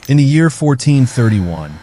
In the year 1431,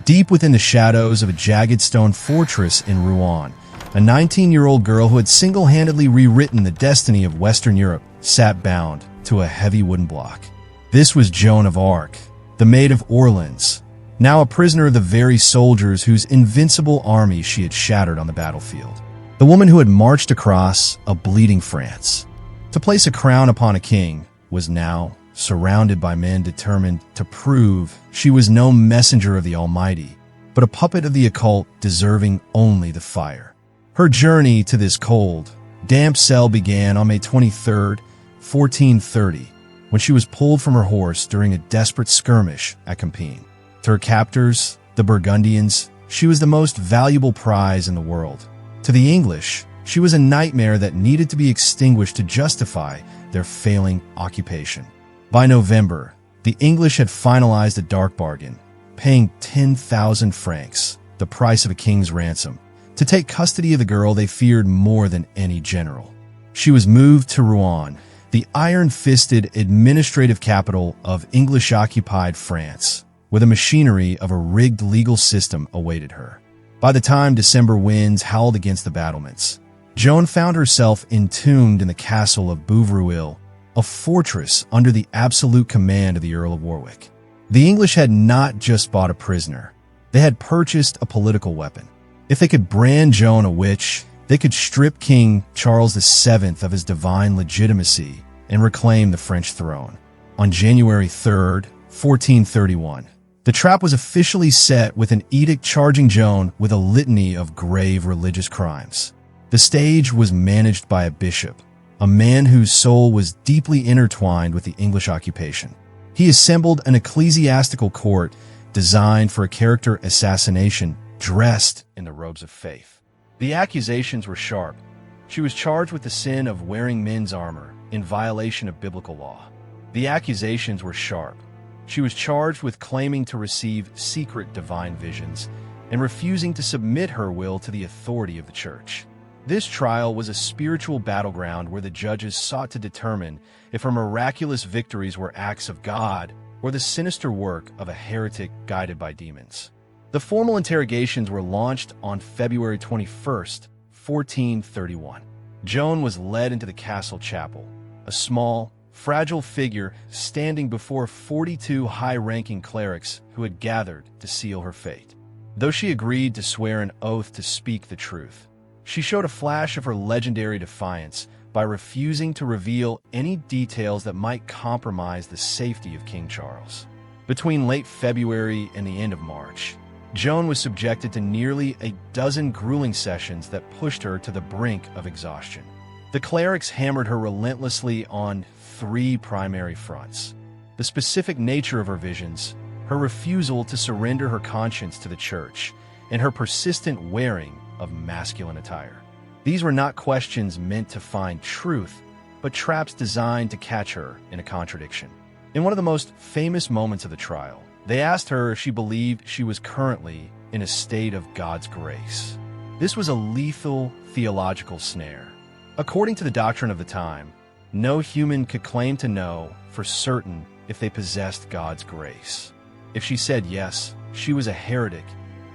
deep within the shadows of a jagged stone fortress in Rouen, a 19-year-old girl who had single-handedly rewritten the destiny of Western Europe sat bound to a heavy wooden block. This was Joan of Arc, the Maid of Orleans, now a prisoner of the very soldiers whose invincible army she had shattered on the battlefield. The woman who had marched across a bleeding France to place a crown upon a king was now surrounded by men determined to prove she was no messenger of the Almighty, but a puppet of the occult deserving only the fire. Her journey to this cold, damp cell began on May 23, 1430, when she was pulled from her horse during a desperate skirmish at Compiègne. To her captors, the Burgundians, she was the most valuable prize in the world. To the English, she was a nightmare that needed to be extinguished to justify their failing occupation. By November, the English had finalized a dark bargain, paying 10,000 francs, the price of a king's ransom, to take custody of the girl they feared more than any general. She was moved to Rouen, the iron-fisted administrative capital of English-occupied France, where the machinery of a rigged legal system awaited her. By the time December winds howled against the battlements, Joan found herself entombed in the castle of Betrayal, a fortress under the absolute command of the Earl of Warwick. The English had not just bought a prisoner, they had purchased a political weapon. If they could brand Joan a witch, they could strip King Charles VII of his divine legitimacy and reclaim the French throne. On January 3, 1431, the trap was officially set with an edict charging Joan with a litany of grave religious crimes. The stage was managed by a bishop, a man whose soul was deeply intertwined with the English occupation. He assembled an ecclesiastical court designed for a character assassination dressed in the robes of faith. The accusations were sharp. She was charged with the sin of wearing men's armor in violation of biblical law. The accusations were sharp. She was charged with claiming to receive secret divine visions and refusing to submit her will to the authority of the church. This trial was a spiritual battleground where the judges sought to determine if her miraculous victories were acts of God or the sinister work of a heretic guided by demons. The formal interrogations were launched on February 21, 1431. Joan was led into the castle chapel, a small, fragile figure standing before 42 high-ranking clerics who had gathered to seal her fate. Though she agreed to swear an oath to speak the truth, she showed a flash of her legendary defiance by refusing to reveal any details that might compromise the safety of King Charles. Between late February and the end of March, Joan was subjected to nearly a dozen grueling sessions that pushed her to the brink of exhaustion. The clerics hammered her relentlessly on three primary fronts: the specific nature of her visions, her refusal to surrender her conscience to the church, and her persistent wearing of masculine attire. These were not questions meant to find truth, but traps designed to catch her in a contradiction. In one of the most famous moments of the trial, they asked her if she believed she was currently in a state of God's grace. This was a lethal theological snare. According to the doctrine of the time, no human could claim to know for certain if they possessed God's grace. If she said yes, she was a heretic.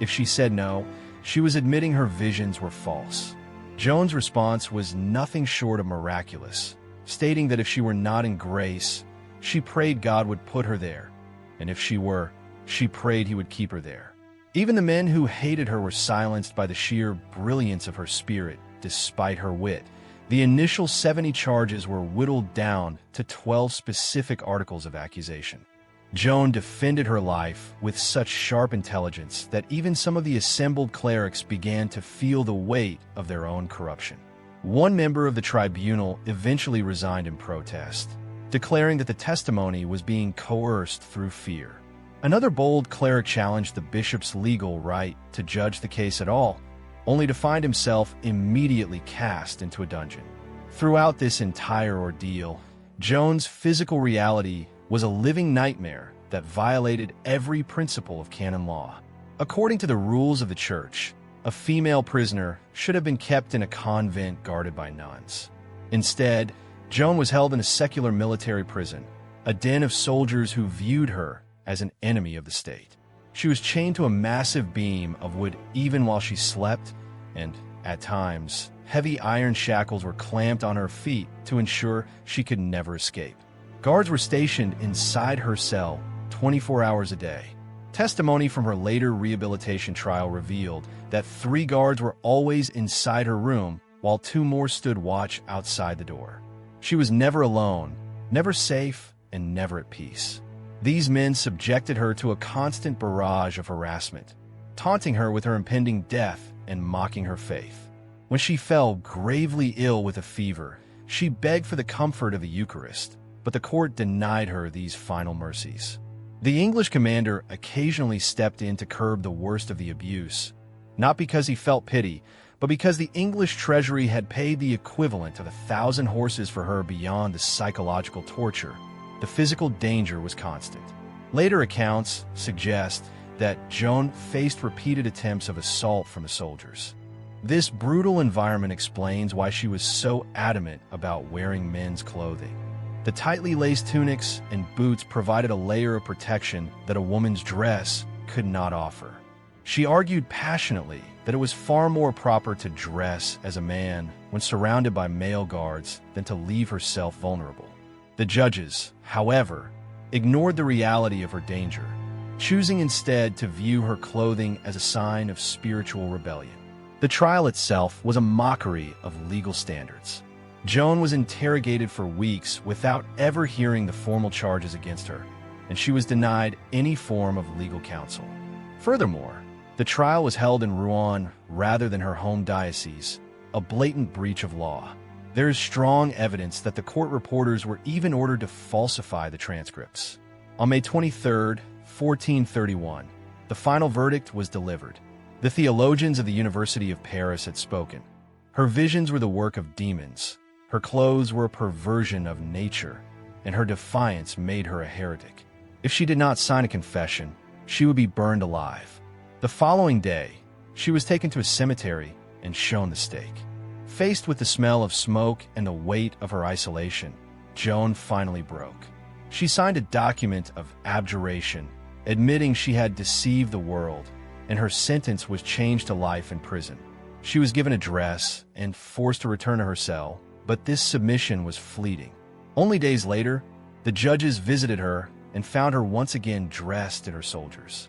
If she said no, she was admitting her visions were false. Joan's response was nothing short of miraculous, stating that if she were not in grace, she prayed God would put her there, and if she were, she prayed he would keep her there. Even the men who hated her were silenced by the sheer brilliance of her spirit, despite her wit. The initial 70 charges were whittled down to 12 specific articles of accusation. Joan defended her life with such sharp intelligence that even some of the assembled clerics began to feel the weight of their own corruption. One member of the tribunal eventually resigned in protest, declaring that the testimony was being coerced through fear. Another bold cleric challenged the bishop's legal right to judge the case at all, only to find himself immediately cast into a dungeon. Throughout this entire ordeal, Joan's physical reality was a living nightmare that violated every principle of canon law. According to the rules of the church, a female prisoner should have been kept in a convent guarded by nuns. Instead, Joan was held in a secular military prison, a den of soldiers who viewed her as an enemy of the state. She was chained to a massive beam of wood even while she slept, and, at times, heavy iron shackles were clamped on her feet to ensure she could never escape. Guards were stationed inside her cell 24 hours a day. Testimony from her later rehabilitation trial revealed that 3 guards were always inside her room while 2 more stood watch outside the door. She was never alone, never safe, and never at peace. These men subjected her to a constant barrage of harassment, taunting her with her impending death and mocking her faith. When she fell gravely ill with a fever, she begged for the comfort of the Eucharist, but the court denied her these final mercies. The English commander occasionally stepped in to curb the worst of the abuse, not because he felt pity, but because the English treasury had paid the equivalent of 1,000 horses for her beyond the psychological torture. The physical danger was constant. Later accounts suggest that Joan faced repeated attempts of assault from the soldiers. This brutal environment explains why she was so adamant about wearing men's clothing. The tightly laced tunics and boots provided a layer of protection that a woman's dress could not offer. She argued passionately that it was far more proper to dress as a man when surrounded by male guards than to leave herself vulnerable. The judges, however, ignored the reality of her danger, choosing instead to view her clothing as a sign of spiritual rebellion. The trial itself was a mockery of legal standards. Joan was interrogated for weeks without ever hearing the formal charges against her, and she was denied any form of legal counsel. Furthermore, the trial was held in Rouen rather than her home diocese, a blatant breach of law. There is strong evidence that the court reporters were even ordered to falsify the transcripts. On May 23, 1431, the final verdict was delivered. The theologians of the University of Paris had spoken. Her visions were the work of demons. Her clothes were a perversion of nature, and her defiance made her a heretic. If she did not sign a confession, she would be burned alive. The following day, she was taken to a cemetery and shown the stake. Faced with the smell of smoke and the weight of her isolation, Joan finally broke. She signed a document of abjuration, admitting she had deceived the world, and her sentence was changed to life in prison. She was given a dress and forced to return to her cell, but this submission was fleeting. Only days later, the judges visited her and found her once again dressed in her soldiers.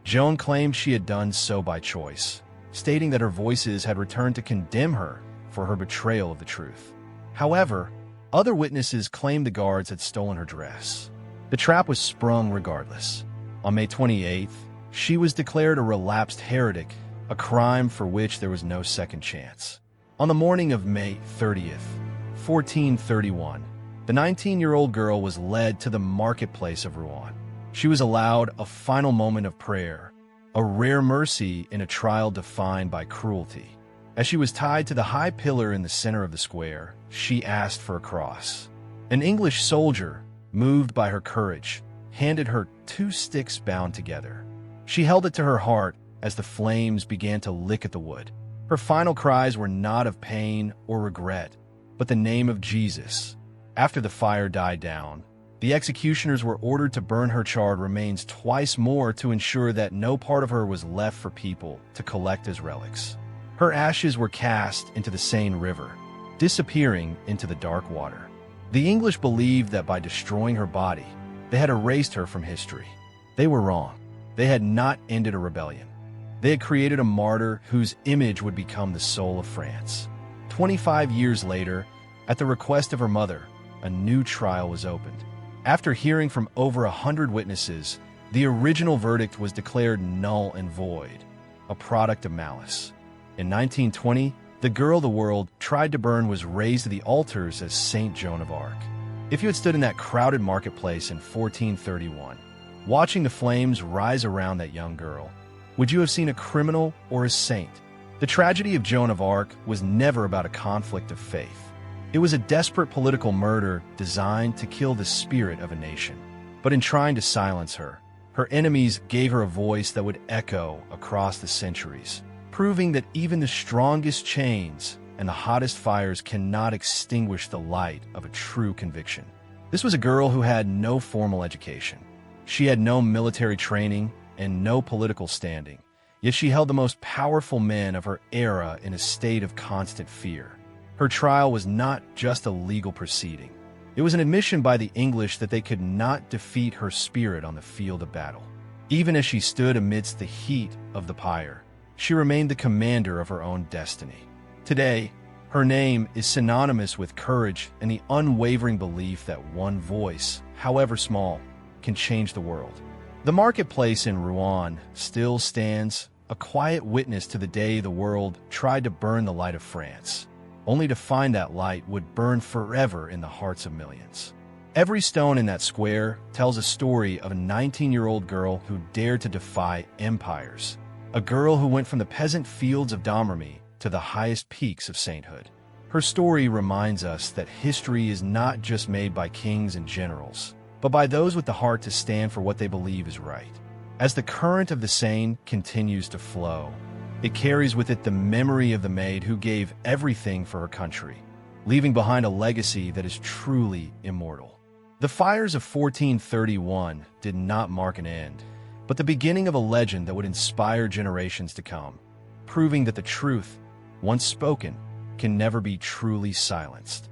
Joan claimed she had done so by choice, stating that her voices had returned to condemn her for her betrayal of the truth. However, other witnesses claimed the guards had stolen her dress. The trap was sprung regardless. On May 28th, she was declared a relapsed heretic, a crime for which there was no second chance. On the morning of May 30th, 1431, the 19-year-old girl was led to the marketplace of Rouen. She was allowed a final moment of prayer, a rare mercy in a trial defined by cruelty. As she was tied to the high pillar in the center of the square, she asked for a cross. An English soldier, moved by her courage, handed her 2 sticks bound together. She held it to her heart as the flames began to lick at the wood. Her final cries were not of pain or regret, but the name of Jesus. After the fire died down, the executioners were ordered to burn her charred remains twice more to ensure that no part of her was left for people to collect as relics. Her ashes were cast into the Seine River, disappearing into the dark water. The English believed that by destroying her body, they had erased her from history. They were wrong. They had not ended a rebellion. They had created a martyr whose image would become the soul of France. 25 years later, at the request of her mother, a new trial was opened. After hearing from over 100 witnesses, the original verdict was declared null and void, a product of malice. In 1920, the girl the world tried to burn was raised to the altars as Saint Joan of Arc. If you had stood in that crowded marketplace in 1431, watching the flames rise around that young girl, would you have seen a criminal or a saint? The tragedy of Joan of Arc was never about a conflict of faith. It was a desperate political murder designed to kill the spirit of a nation. But in trying to silence her, her enemies gave her a voice that would echo across the centuries, proving that even the strongest chains and the hottest fires cannot extinguish the light of a true conviction. This was a girl who had no formal education. She had no military training and no political standing, yet she held the most powerful men of her era in a state of constant fear. Her trial was not just a legal proceeding. It was an admission by the English that they could not defeat her spirit on the field of battle. Even as she stood amidst the heat of the pyre, she remained the commander of her own destiny. Today, her name is synonymous with courage and the unwavering belief that one voice, however small, can change the world. The marketplace in Rouen still stands, a quiet witness to the day the world tried to burn the light of France, only to find that light would burn forever in the hearts of millions. Every stone in that square tells a story of a 19-year-old girl who dared to defy empires, a girl who went from the peasant fields of Domremy to the highest peaks of sainthood. Her story reminds us that history is not just made by kings and generals, but by those with the heart to stand for what they believe is right. As the current of the Seine continues to flow, it carries with it the memory of the maid who gave everything for her country, leaving behind a legacy that is truly immortal. The fires of 1431 did not mark an end, but the beginning of a legend that would inspire generations to come, proving that the truth, once spoken, can never be truly silenced.